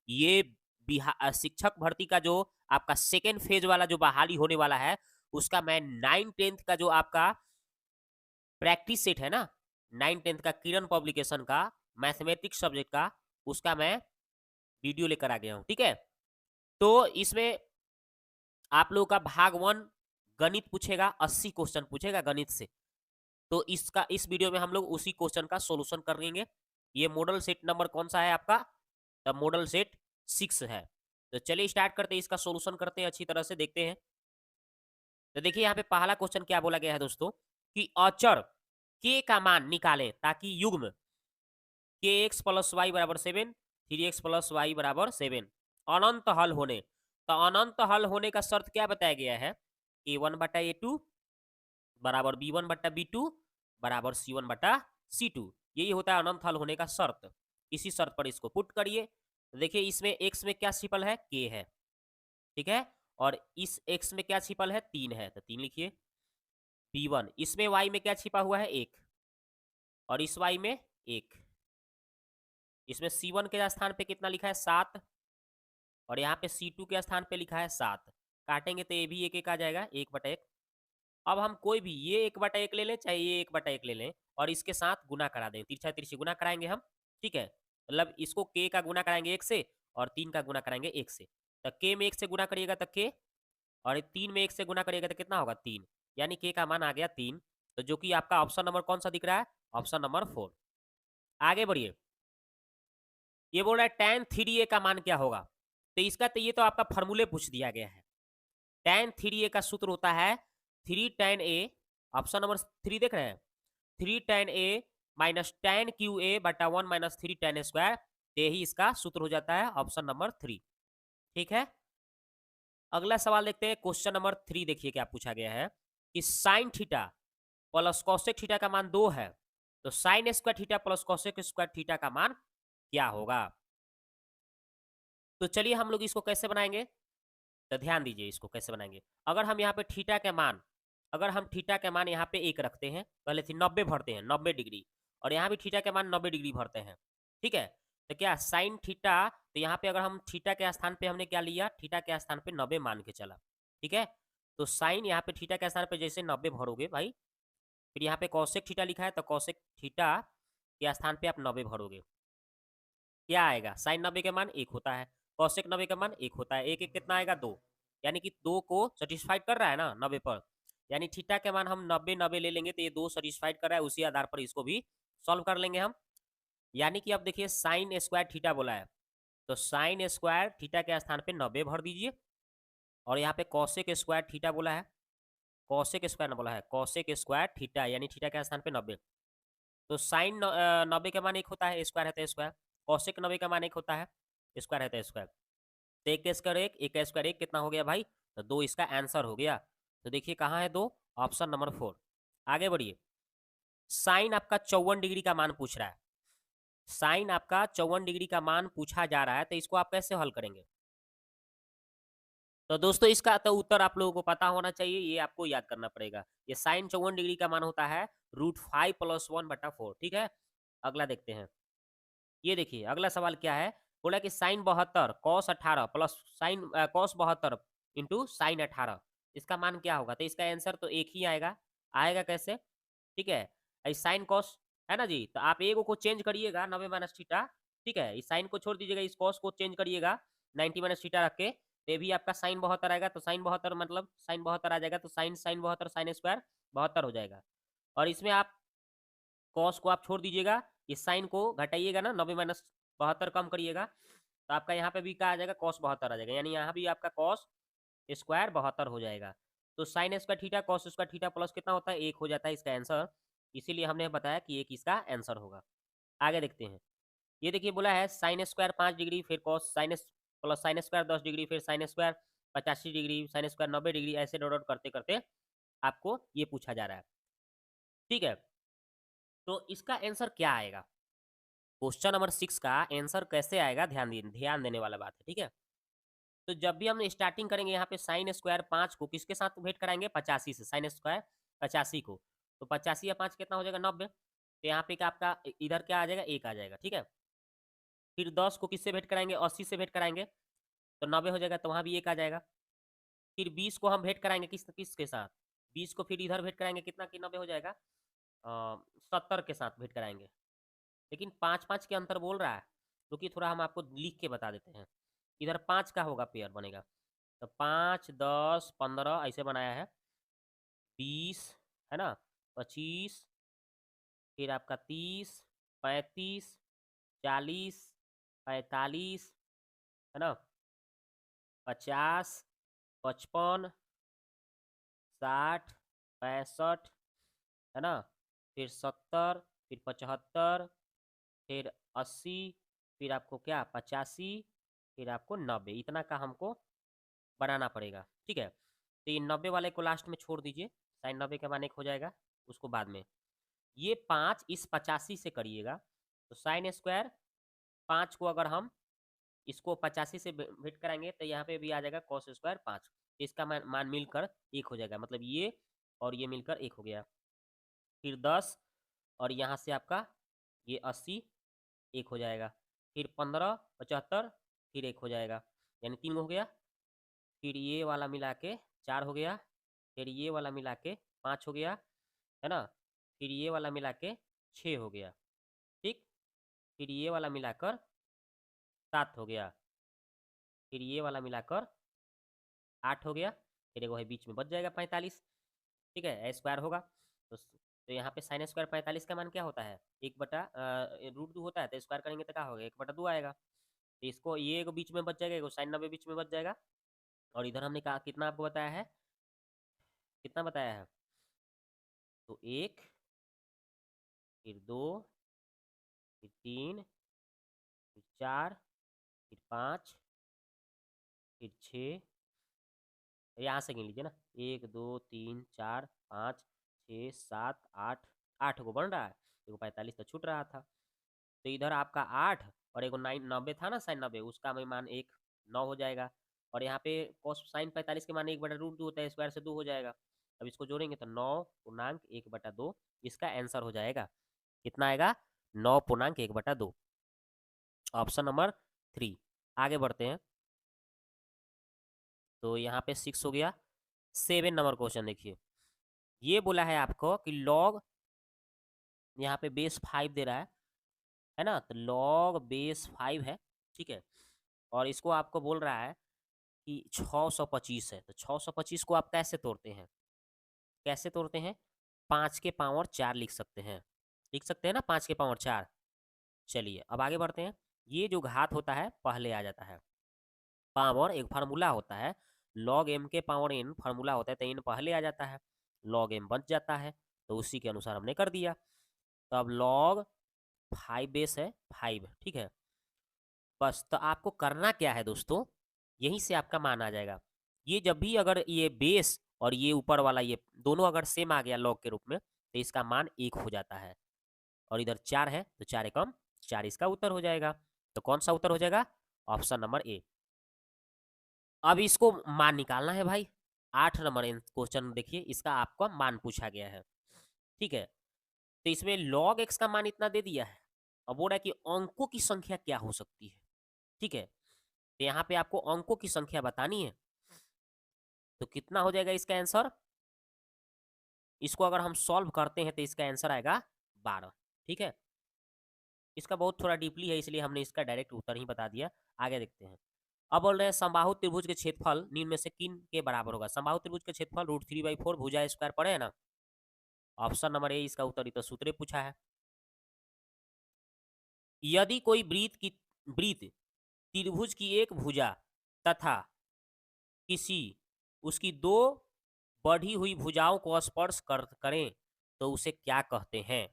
ये शिक्षक भर्ती का जो आपका सेकेंड फेज वाला जो बहाली होने वाला है, उसका मैं 9th-10th का जो आपका प्रैक्टिस सेट है ना, 9th-10th का किरण पब्लिकेशन का मैथमेटिक्स सब्जेक्ट का, उसका मैं वीडियो लेकर आ गया हूँ, ठीक है? तो इसमें आप लोगों का भाग 1 गणित पूछेगा, 80 क्वेश्चन पूछेगा गणित से। तो इस वीडियो में हम लोग उसी क्वेश्चन का सॉल्यूशन कर लेंगे। ये मॉडल सेट नंबर कौन-सा है आपका? द मॉडल सेट 6 है। तो चलिए स्टार्ट करते हैं, इसका सॉल्यूशन करते हैं, अच्छी तरह से देखते हैं। तो देखिए यहाँ पे पहला क्वेश्चन क्या बोला गया है दोस्तों कि अचर k का मान निकालें ताकि युग्म kx प्लस वाई बराबर 7, 3x प्लस वाई बराबर 7 अनंत हल होने। तो अनंत हल होने का शर्त क्या बताया गया है? a1 बटा a2 बराबर b1 बटा b2 बराबर c1 बटा c2। यही होता है अनंत हल होने का शर्त। इसी शर्त पर इसको पुट करिए। तो देखिए इसमें x में क्या छिपल है? k है, ठीक है? और इस x में क्या छिपल है? 3 है, तो 3 लिखिए। b1 इसमें y में क्या छिपा हुआ है? 1 और इस y में 1। इसमें c1 के स्थान पे कितना लिखा है? 7 और यहाँ पे c2 के स्थान पे लिखा है 7। काटेंगे तो ये भी 1-1 आ जाएगा, 1/1। अब हम कोई भी ये 1/1 ले लें, चाहे ये 1/1 ले लें और इसके साथ गुना करा दें। तिरछा-तिरछी गुना कराएँगे हम, ठीक है? मतलब इसको k का गुना कराएँगे 1 से और 3 का गुना कराएँगे 1 से। तो k में 1 से गुना करिएगा तो k और 3 में 1 से गुना करिएगा तो कितना होगा? 3। यानी k का मान आ गया 3। तो जो कि आपका ऑप्शन नंबर कौन-सा दिख रहा है? Option number 4। आगे बढ़िए। ये बोल रहा है tan 3a का मान क्या होगा? तो इसका तो ये तो आपका फ़ॉर्मूले पूछ दिया गया है। tan 3a का सूत्र होता है 3 tan a, ऑप्शन नंबर 3 देख रहे हैं? 3 tan a minus tan QA बटा 1 माइनस 3 tan स्क्वायर। यही इसका सूत्र हो जाता है ऑप्शन नंबर 3। ठीक है? अगला सवाल देखते हैं, क्वेश्चन नंबर 3 देखिए क्या पूछा गया है कि sin theta plus cosec theta का मान 2 है। तो sin square theta plus cosec square theta का मान क्या होगा? तो चलिए हम लोग इसको कैसे बनाएँगे? तो ध्यान दीजिए इसको कैसे बनाएँगे। अगर हम यहाँ पे थीटा के मान अगर हम थीटा के मान यहाँ पे 1 रखते हैं, पहले थी 90 भरते हैं, 90 डिग्री और यहाँ भी थीटा के मान 90 डिग्री भरते हैं, ठीक है? तो क्या sin थीटा, तो यहाँ पे अगर हम थीटा के स्थान पे हमने क्या लिया? थीटा के स्थान पे 90 मान के चला, ठीक है? तो sin यहाँ पे थीटा के स्थान पे जैसे 90 भरोगे भाई, फिर यहाँ पे cosec थीटा लिखा है तो cosec थीटा के स्थान पे आप 90 भरोगे। क्या आएगा? साइन 90 का मान 1 होता है, कॉसेक 90 का मान 1 होता है, 1-1 कितना आएगा? 2। यानी कि 2 को सैटिस्फाइड कर रहा है ना 90 पर। यानी थीटा के मान हम 90-90 ले लेंगे तो ये 2 सैटिस्फाइड कर रहा है, उसी आधार पर इसको भी सॉल्व कर लेंगे हम। यानी कि अब देखिए साइन स्क्वायर थीटा बोला है, तो साइन स्क्वायर थीटा के स्थान पे 90 भर दीजिए और यहाँ पे कॉसेक स्क्वायर थीटा बोला है, कॉसेक स्क्वायर ना बोला है, कॉसेक स्क्वायर थीटा यानी थीटा के स्थान पे 90। तो साइन 90 का मान 1 होता है, स्क्वायर है तो स्क्वायर। कॉसेक 90 का मान 1 होता है, स्क्वायर है तो स्क्वायर। तो 1 का स्क्वायर 1, 1 का स्क्वायर 1 कितना हो गया भाई? तो 2 इसका आंसर हो गया। तो देखिए कहाँ है 2? Option number 4। आगे बढ़िए। साइन आपका 54 डिग्री का मान पूछ रहा है। साइन आपका 54 डिग्री का मान पूछा जा रहा है, तो इसको आप कैसे हल करेंगे? तो दोस्तों इसका तो उत्तर आप लोगों को पता होना चाहिए, ये आपको याद करना पड़ेगा। ये साइन 54 डिग्री का मान होता है √5 + 1/4, ठीक है? अगला देखते हैं। ये देखिए अगला सवाल क्या है? बोला कि sine 72 cos 18 plus cos 72 into sine 18, इसका मान क्या होगा? तो इसका आंसर तो एक ही आएगा। आएगा कैसे? ठीक है? इस साइन कॉस है ना जी? तो आप एगो को चेंज करिएगा 90 माइनस थीटा, ठीक है? इस साइन को छोड़ दीजिएगा, इस कॉस को चेंज करिएगा 90 माइनस थीटा रख के, तो ये भी आपका साइन 72 आएगा। तो साइन 72 मतलब साइन 72 आ जाएगा, तो साइन साइन 72 साइन स्क्वायर 72 हो जाएगा। और इसमें आप कॉस को आप छोड़ दीजिएगा, इस साइन को घटाइएगा ना 90 माइनस 72 कम करिएगा, तो आपका यहाँ पे भी क्या आ जाएगा? कॉस 72 आ जाएगा। यानी यहाँ भी आपका कॉस स्क्वायर 72 हो जाएगा। तो sine square theta cos square theta plus कितना होता है? 1 हो जाता है इसका आंसर। इसीलिए हमने बताया कि 1 इसका आंसर होगा। आगे देखते हैं। ये देखिए बोला है साइन स्क्वायर 5 डिग्री फिर cos plus sine square 10 degree फिर sine square 85 degree sine square 90 degree ऐसे डॉट डॉट करते-करते आपको ये पूछा जा रहा है। ठीक है? तो इसका आंसर क्या आएगा? क्वेश्चन नंबर 6 का आंसर कैसे आएगा? ध्यान देने वाला बात है, ठीक है? तो जब भी हम स्टार्टिंग करेंगे यहाँ पे साइन स्क्वायर 5 को किसके साथ भेंट कराएँगे? 85 से, साइन स्क्वायर 85 को। तो 85 या 5 कितना हो जाएगा? 90। तो यहाँ पे क्या आपका इधर क्या आ जाएगा? 1 आ जाएगा, ठीक है? फिर 10 को किससे भेंट कराएंगे, 80 से भेंट कराएंगे तो 90 हो जाएगा, तो वहाँ भी 1 आ जाएगा। फिर 20 को हम भेंट कराएंगे किस के साथ, 20 को फिर इधर भेंट कराएंगे कितना कि 90 हो जाएगा, 70 के साथ भेंट कराएंगे। लेकिन 5-5 के अंतर बोल रहा है, क्योंकि थोड़ा हम आपको लिख के बता देते हैं। इधर 5 का होगा पेयर बनेगा, तो 5, 10, 15 ऐसे बनाया है, 20 है ना, 25, फिर आपका 30, 35, 40, 45 है ना, 50, 55, 60, 65 है ना, फिर 70, फिर 75, फिर 80, फिर आपको क्या 85, फिर आपको 90, इतना का हमको बनाना पड़ेगा। ठीक है, तो ये 90 वाले को लास्ट में छोड़ दीजिए, साइन 90 के माने हो जाएगा, उसको बाद में। ये 5 इस 85 से करिएगा, तो साइन स्क्वायर 5 को अगर हम इसको 85 से भेंट कराएंगे तो यहाँ पे भी आ जाएगा कॉस स्क्वायर 5, इसका मान मिलकर 1 हो जाएगा, मतलब ये और ये मिलकर 1 हो गया। फिर 10 और यहाँ से आपका ये 80 1 हो जाएगा, फिर 15, 75 फिर 1 हो जाएगा, यानी 3 हो गया। फिर ये वाला मिला के 4 हो गया, फिर ये वाला मिला के 5 हो गया है ना, फिर ये वाला मिला के 6 हो गया, ठीक, फिर ये वाला मिलाकर 7 हो गया, फिर ये वाला मिलाकर 8 हो गया, फिर एक वही बीच में बच जाएगा 45, ठीक है, स्क्वायर होगा। तो यहाँ पे साइन स्क्वायर 45 का मान क्या होता है, 1/√2 होता है, तो स्क्वायर करेंगे तो क्या होगा 1/2 आएगा, तो इसको ये एक बीच में बच जाएगा, एक साइन 90 बीच में बच जाएगा। और इधर हमने कहा कितना आपको बताया है, कितना बताया है, तो 1, फिर 2, फिर 3, फिर 4, फिर 5, फिर 6, यहाँ से गिन लीजिए ना, 1, 2, 3, 4, 5, 6, 7, 8, 8 को बन रहा है, देखो 45 तो छूट रहा था, तो इधर आपका 8 और एक 90 था ना साइन 90, उसका मान 1 9 हो जाएगा। और यहाँ पे कॉस साइन 45 के मान 1/√2 होता है, स्क्वायर से 2 हो जाएगा, अब इसको जोड़ेंगे तो 9.1/2 इसका आंसर हो जाएगा, कितना आएगा 9.1/2, ऑप्शन नंबर 3। आगे बढ़ते हैं, तो यहाँ पे 6 हो गया। 7 नंबर क्वेश्चन देखिए, ये बोला है आपको कि लॉग, यहाँ पे बेस 5 दे रहा है ना, तो लॉग बेस 5 है, ठीक है, और इसको आपको बोल रहा है कि 625 है, तो 625 को आप कैसे तोड़ते हैं, कैसे तोड़ते हैं, 5 के पावर 4 लिख सकते हैं ना, 5 के पावर 4। चलिए अब आगे बढ़ते हैं, ये जो घात होता है पहले आ जाता है, पावर एक फार्मूला होता है, लॉग एम के पावर एन फार्मूला होता है, तो एन पहले आ जाता है, लॉग एम बच जाता है, तो उसी के अनुसार हमने कर दिया। तो अब लॉग 5 बेस है 5, ठीक है, बस तो आपको करना क्या है दोस्तों, यहीं से आपका मान आ जाएगा। ये जब भी अगर ये बेस और ये ऊपर वाला ये दोनों अगर सेम आ गया लॉग के रूप में, तो इसका मान 1 हो जाता है, और इधर 4 है तो 4 एकम 4 इसका उत्तर हो जाएगा। तो कौन सा उत्तर हो जाएगा, ऑप्शन नंबर ए। अब इसको मान निकालना है भाई, 8 नंबर क्वेश्चन देखिए, इसका आपका मान पूछा गया है, ठीक है, तो इसमें log x का मान इतना दे दिया है, अब बोल रहा है कि अंकों की संख्या क्या हो सकती है, ठीक है, तो यहाँ पे आपको अंकों की संख्या बतानी है, तो कितना हो जाएगा इसका आंसर, इसको अगर हम सॉल्व करते हैं तो इसका आंसर आएगा 12, ठीक है, इसका बहुत थोड़ा डीपली है, इसलिए हमने इसका डायरेक्ट उत्तर ही बता दिया। आगे देखते हैं, अब बोल रहे हैं समबाहु त्रिभुज के क्षेत्रफल निम्न में से किन के बराबर होगा, समबाहु त्रिभुज के क्षेत्रफल √3/4 भुजा स्क्वायर पड़े है ना, ऑप्शन नंबर ए इसका उत्तर, तो सूत्र पूछा है। यदि कोई वृत्त त्रिभुज की एक भुजा तथा किसी उसकी 2 बढ़ी हुई भुजाओं को स्पर्श करें तो उसे क्या कहते हैं,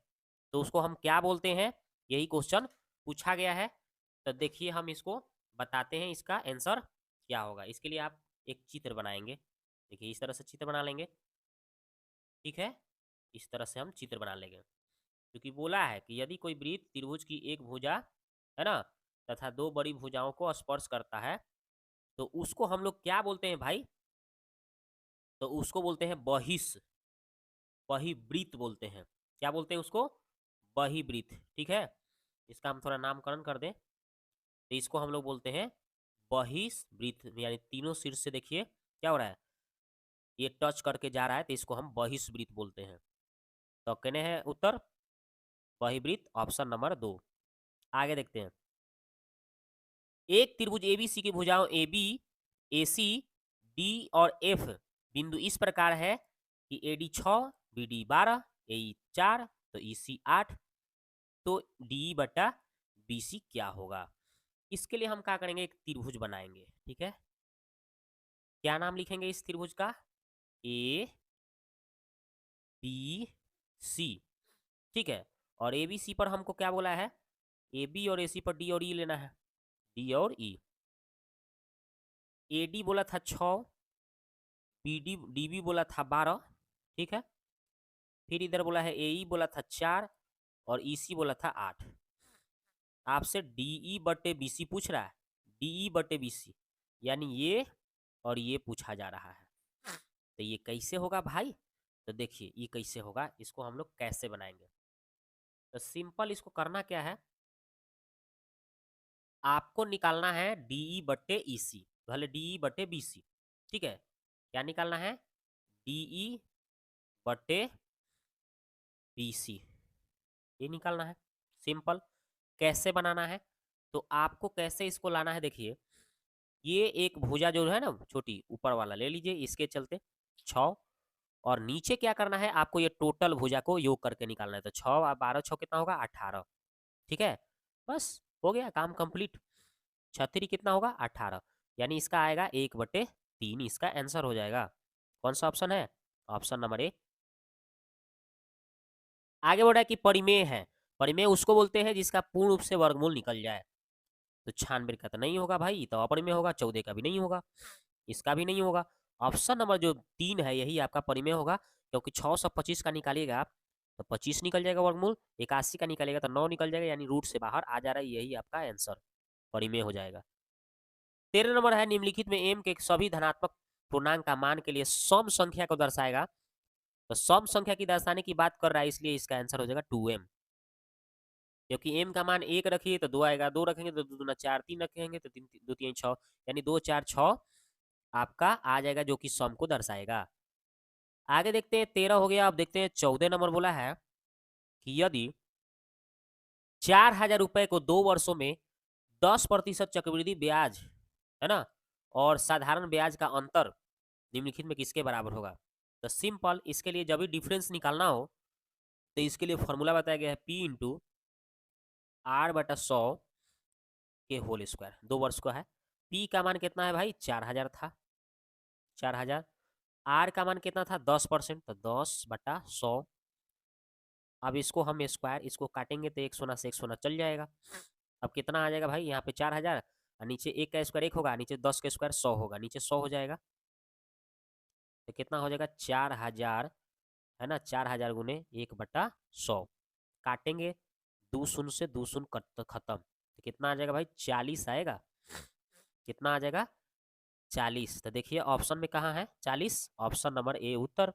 तो उसको हम क्या बोलते हैं, यही क्वेश्चन पूछा गया है। तो देखिए हम इसको बताते हैं, इसका आंसर क्या होगा। इसके लिए आप एक चित्र बनाएंगे, देखिए इस तरह से चित्र बना लेंगे, ठीक है, इस तरह से हम चित्र बना लेंगे, क्योंकि बोला है कि यदि कोई वृत्त त्रिभुज की एक भुजा है ना तथा 2 बड़ी भुजाओं को स्पर्श करता है तो उसको हम लोग क्या बोलते हैं भाई, तो उसको बोलते हैं बहिवृत्त बोलते हैं, क्या बोलते हैं उसको, बहिवृत्त, ठीक है, इसका हम थोड़ा नामकरण कर दें, तो इसको हम लोग बोलते हैं बहिष्वृत्त, यानी तीनों शीर्ष से देखिए क्या हो रहा है, ये टच करके जा रहा है, तो इसको हम बहिष्वृत्त बोलते हैं। तो कहने हैं उत्तर बहिर्वृत्त, ऑप्शन नंबर 2। आगे देखते हैं, एक त्रिभुज एबीसी की भुजाओं AB, AC, D और F बिंदु इस प्रकार है कि AD 6, BD 12, AE 4, तो EC 8, तो DE बटा BC क्या होगा। इसके लिए हम क्या करेंगे, एक त्रिभुज बनाएंगे, ठीक है। क्या नाम लिखेंगे इस त्रिभुज का, ABC, ठीक है। और ABC पर हमको क्या बोला है, AB और AC पर D और E लेना है, D और E। AD बोला था 6, DB बोला था 12, ठीक है। फिर इधर बोला है AE बोला था 4 और EC बोला था 8। आपसे DE बटे BC पूछ रहा है, DE बटे BC, यानी ये और ये पूछा जा रहा है। तो ये कैसे होगा भाई, तो देखिए ये कैसे होगा, इसको हम लोग कैसे बनाएंगे। तो सिंपल इसको करना क्या है, आपको निकालना है DE बटे EC, भले DE बटे BC, ठीक है। क्या निकालना है, DE बटे BC, ये निकालना है। सिंपल कैसे बनाना है, तो आपको कैसे इसको लाना है, देखिए ये एक भुजा जो है ना छोटी ऊपर वाला ले लीजिए, इसके चलते 6, और नीचे क्या करना है, आपको ये टोटल भुजा को योग करके निकालना है। तो 6 और 12 6 कितना होगा, 18, ठीक है। बस हो गया काम कंप्लीट। 36 कितना होगा, 18, यानी इसका आएगा 1/3, इसका आंसर हो जाएगा। कौन सा ऑप्शन है, ऑप्शन नंबर 1। आगे बढ़ा कि परिमेय है, परिमेय उसको बोलते हैं जिसका पूर्ण रूप से वर्गमूल निकल जाए। तो 96 का तो नहीं होगा भाई, तो अपरिमेय होगा। 14 का भी नहीं होगा, इसका भी नहीं होगा। ऑप्शन नंबर जो 3 है यही आपका परिमेय होगा, क्योंकि 625 का निकालिएगा आप तो 25 निकल जाएगा वर्गमूल, 81 का निकालेगा तो 9 निकल जाएगा, यानी रूट से बाहर आ जा रहा है, यही आपका आंसर परिमेय हो जाएगा। 13 नंबर है, निम्नलिखित में m के सभी धनात्मक पूर्णांक का मान के लिए सम संख्या को दर्शाएगा। तो सम संख्या की दर्शाने की बात कर रहा है, इसलिए इसका आंसर हो जाएगा 2m, क्योंकि m का मान 1 रखिए तो 2 आएगा, 2 रखेंगे तो 2 दूना 4, 3 रखेंगे तो 3 2 3 6, यानी 2 4 6 आपका आ जाएगा, जो कि सम को दर्शाएगा। आगे देखते हैं, 13 हो गया। अब देखते हैं 14 नंबर बोला है कि यदि 4,000 रुपए को 2 वर्षों में 10% चक्रवृद्धि ब्याज है ना, और साधारण ब्याज का अंतर निम्नलिखित में किसके बराबर होगा। तो सिंपल इसके लिए जब भी डिफरेंस निकालना हो तो इसके लिए फॉर्मूला बताया गया है P/R/100 के होल स्क्वायर, 2 वर्ष का है। P का मान कितना है भाई, 4,000 था, 4,000। R का मान कितना था, 10%, तो 10/100। अब इसको हम स्क्वायर, इसको काटेंगे तो 1 सोना से 1 सोना चल जाएगा। अब कितना आ जाएगा भाई, यहाँ पे 4,000 और नीचे 1 का स्क्वायर 1 होगा, नीचे 10 का स्क्वायर 100 होगा, नीचे 100 हो जाएगा। तो कितना हो जाएगा, 4,000 है ना, 4,000 गुने 1/100, काटेंगे 2 शून्य से 2 शून्य खत्म, तो कितना आ जाएगा भाई, 40 आएगा। कितना आ जाएगा, 40। तो देखिए ऑप्शन में कहाँ है 40, ऑप्शन नंबर ए उत्तर।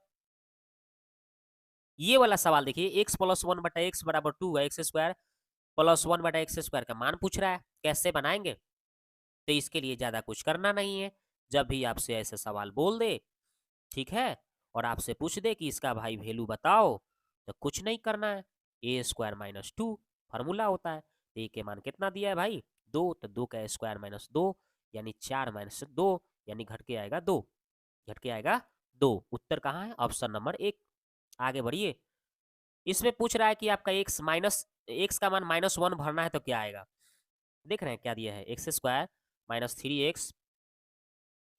ये वाला सवाल देखिए, x + 1/x बराबर 2 है, x square plus 1/x square का मान पूछ रहा है, कैसे बनाएंगे। तो इसके लिए ज्यादा कुछ करना नहीं है, जब भी आपसे ऐसे सवाल बोल दे, ठीक है, और आपसे पूछ दे कि इसका भाई वैल्यू बताओ, तो कुछ नहीं करना है, a² - 2 फार्मूला होता है। तो a के मान कितना दिया है भाई, 2, तो 2 का स्क्वायर - 2 यानी 4 - 2, यानी घट के आएगा 2, घट के आएगा 2। उत्तर कहाँ है, ऑप्शन नंबर 1। आगे बढ़िए, इसमें पूछ रहा है कि आपका x का मान -1 भरना है तो क्या आएगा। देख रहे हैं क्या दिया है, x² - 3x,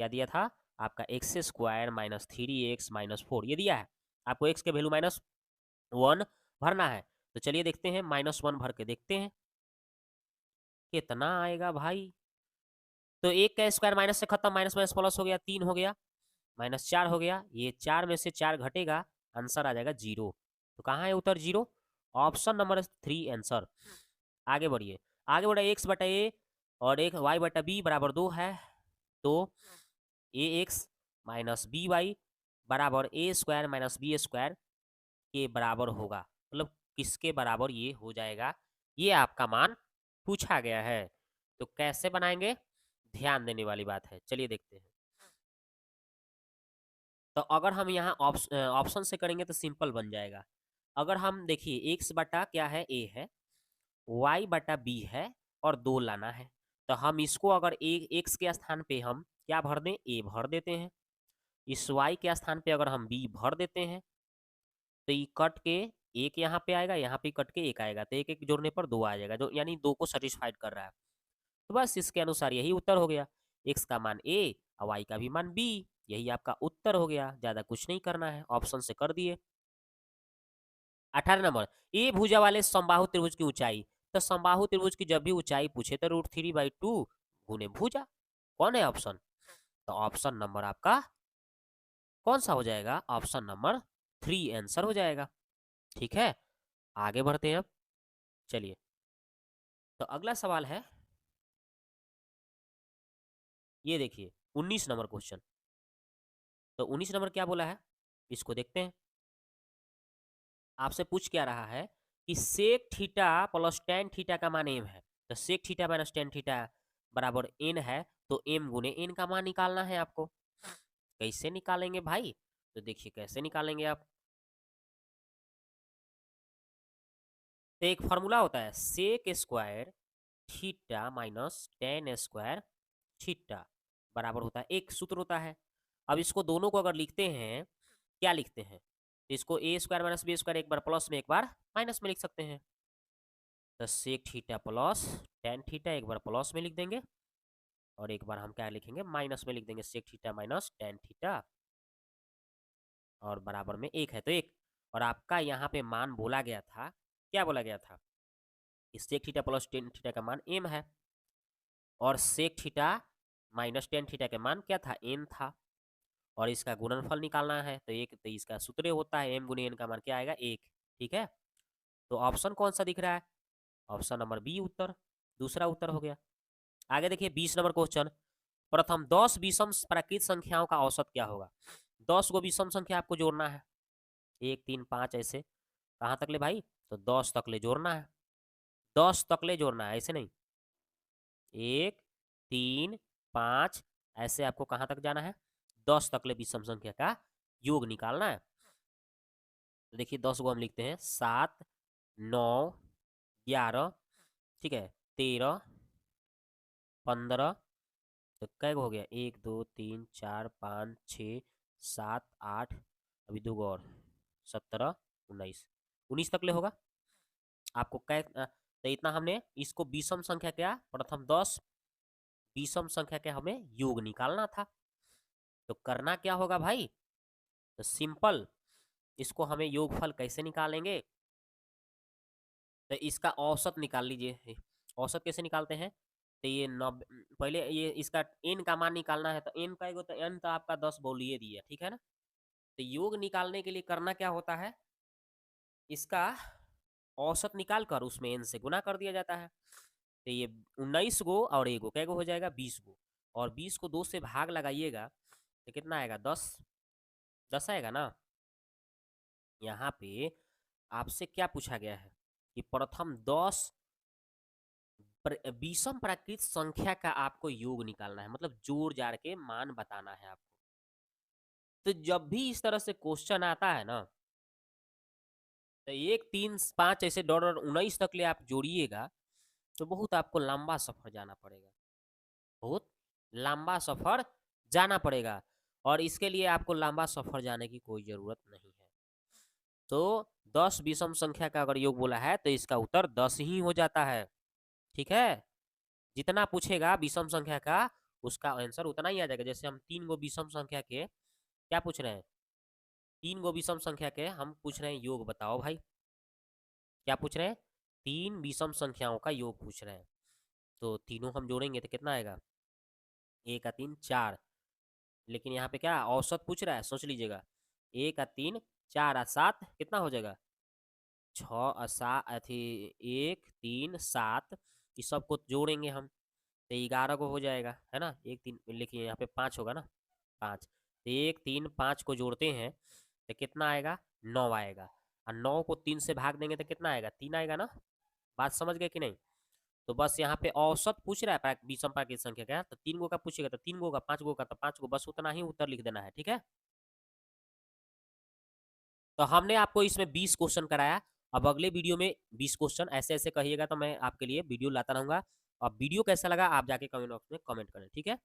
क्या दिया था आपका, x² - 3x - 4, ये दिया है आपको। x के वैल्यू -1 भरना है, तो चलिए देखते हैं, -1 भर के देखते हैं कितना आएगा भाई। तो 1 का स्क्वायर माइनस से खत्म, माइनस माइनस प्लस हो गया, 3 हो गया, -4 हो गया, ये 4 में से 4 घटेगा, आंसर आ जाएगा 0। तो कहाँ है उत्तर, 0, ऑप्शन नंबर 3 आंसर। आगे बढ़िए, आगे बढ़ा, x/a और एक y/b बराबर 2 है, तो ax - by बराबर a² - b² के बराबर होगा, मतलब किसके बराबर ये हो जाएगा, ये आपका मान पूछा गया है। तो कैसे बनाएंगे, ध्यान देने वाली बात है, चलिए देखते हैं। तो अगर हम यहाँ ऑप्शन से करेंगे तो सिंपल बन जाएगा। अगर हम देखिए x बटा क्या है, a है, y बटा b है और 2 लाना है। तो हम इसको अगर x के स्थान पे हम क्या भर दें, a भर देते हैं। इस y के स्थान पे अगर हम b भर देते हैं तो ये कट के एक यहाँ पे आएगा, यहाँ पे कट के एक आएगा, तो एक एक जोड़ने पर 2 आ जाएगा, जो यानी 2 को सेटिस्फाइड कर रहा है। तो बस इसके अनुसार यही उत्तर हो गया, x का मान a और y का भी मान b, यही आपका उत्तर हो गया। ज्यादा कुछ नहीं करना है, ऑप्शन से कर दिए। 18 नंबर, ए भुजा वाले समबाहु त्रिभुज की ऊंचाई। तो समबाहु त्रिभुज की जब भी ऊंचाई पूछे तो √3/2 गुने भुजा। कौन है ऑप्शन? तो ऑप्शन नंबर आपका कौन सा हो जाएगा, ऑप्शन नंबर 3 आंसर हो जाएगा। ठीक है, आगे बढ़ते हैं अब। चलिए, तो अगला सवाल है, ये देखिए 19 नंबर क्वेश्चन। तो 19 नंबर क्या बोला है, इसको देखते हैं। आपसे पूछ क्या रहा है कि sec theta plus tan theta का मान एम है। तो sec theta minus tan theta बराबर एन है, तो एम गुने एन का मान निकालना है आपको। कैसे निकालेंगे भाई, तो देखिए कैसे निकालेंगे आप। तो एक फॉर्मूला होता है, sec square theta minus tan square theta बराबर होता है, एक सूत्र होता है। अब इसको दोनों को अगर लिखते हैं, क्या लिखते हैं, तो इसको ए स्क्वायर माइनस बी स्क्वायर एक बार प्लस में एक बार माइनस में लिख सकते हैं। तो sec theta plus tan theta एक बार प्लस में लिख देंगे और एक बार हम क्या लिखेंगे, माइनस में लिख देंगे, sec theta minus tan theta और बराबर में एक है तो एक। और आपका यहाँ पे मान बोला गया था, क्या बोला गया था, sec theta plus tan theta का मान एम है और sec theta minus tan theta का मान क्या था, एन था। और इसका गुणनफल निकालना है तो एक, तो इसका सूत्र होता है एम गुने एन का मान क्या आएगा, एक। ठीक है, तो ऑप्शन कौन सा दिख रहा है, ऑप्शन नंबर बी उत्तर, दूसरा उत्तर हो गया। आगे देखिए 20 नंबर क्वेश्चन, प्रथम 10 विषम प्राकृत संख्याओं का औसत क्या होगा। 10 को विषम संख्या आपको जोड़ना है, 1 3 5 ऐसे, कहाँ तक ले भाई, तो 10 तक ले जोड़ना है, 10 तक ले जोड़ना है, ऐसे नहीं, 1 3 5 ऐसे आपको कहाँ तक जाना है, 10 तक ले विषम संख्या का योग निकालना है। तो देखिए 10 को हम लिखते हैं 7 9 11, ठीक है, 13 15, तो कै हो गया, 1 2 3 4 5 6 7 8, अभी दो और 17 19, 19 तक ले होगा आपको कै। तो इतना हमने इसको विषम संख्या क्या, प्रथम 10 विषम संख्या के हमें योग निकालना था। तो करना क्या होगा भाई, तो सिंपल, इसको हमें योगफल कैसे निकालेंगे, तो इसका औसत निकाल लीजिए। औसत कैसे निकालते हैं, तो ये पहले ये इसका एन का मान निकालना है, तो एन का तो एन तो आपका 10 बोलिए दिया, ठीक है ना। तो योग निकालने के लिए करना क्या होता है, इसका औसत निकाल कर उसमें एन से गुना कर दिया जाता है। तो ये 19 गो और एक गो कै गो हो जाएगा, 20 गो, और 20 को 2 से भाग लगाइएगा तो कितना आएगा, 10 10 आएगा ना। यहाँ पे आपसे क्या पूछा गया है कि प्रथम 10 विषम प्राकृत संख्या का आपको योग निकालना है, मतलब जोड़ जाड़ के मान बताना है आपको। तो जब भी इस तरह से क्वेश्चन आता है ना, तो 1 3 5 ऐसे डॉट 19 तक ले आप जोड़िएगा तो बहुत आपको लंबा सफर जाना पड़ेगा, बहुत लंबा सफर जाना पड़ेगा, और इसके लिए आपको लंबा सफर जाने की कोई जरूरत नहीं है। तो 10 विषम संख्या का अगर योग बोला है तो इसका उत्तर 10 ही हो जाता है। ठीक है, जितना पूछेगा विषम संख्या का उसका आंसर उतना ही आ जाएगा। जैसे हम 3 गो विषम संख्या के क्या पूछ रहे हैं, 3 गो विषम संख्या के हम पूछ रहे हैं योग बताओ भाई, क्या पूछ रहे हैं, 3 विषम संख्याओं का योग पूछ रहे हैं। तो तीनों हम जोड़ेंगे तो कितना आएगा, 1 का 3 4, लेकिन यहाँ पे क्या औसत पूछ रहा है, सोच लीजिएगा, 1 का 3 4 आ 7 कितना हो जाएगा, 6 7 अथी 1 3 7, इस सबको जोड़ेंगे हम तो 11 को हो जाएगा, है ना। 1 3 लिखिए, यहाँ पे 5 होगा ना, 5, तो 1 3 5 को जोड़ते हैं तो कितना आएगा, 9 आएगा, और 9 को 3 से भाग देंगे तो कितना आएगा, 3 आएगा ना। बात समझ गए कि नहीं। तो बस यहाँ पे औसत पूछ रहा है विषम प्राकृत संख्या का, तो 3 गो का पूछेगा तो 3 गो का, 5 गो का तो 5 गो, बस उतना ही उत्तर लिख देना है। ठीक है, तो हमने आपको इसमें 20 क्वेश्चन कराया। अब अगले वीडियो में 20 क्वेश्चन ऐसे ऐसे कहिएगा तो मैं आपके लिए वीडियो लाता रहूंगा। अब वीडियो कैसा लगा आप जाके कमेंट बॉक्स में कमेंट करें। ठीक है।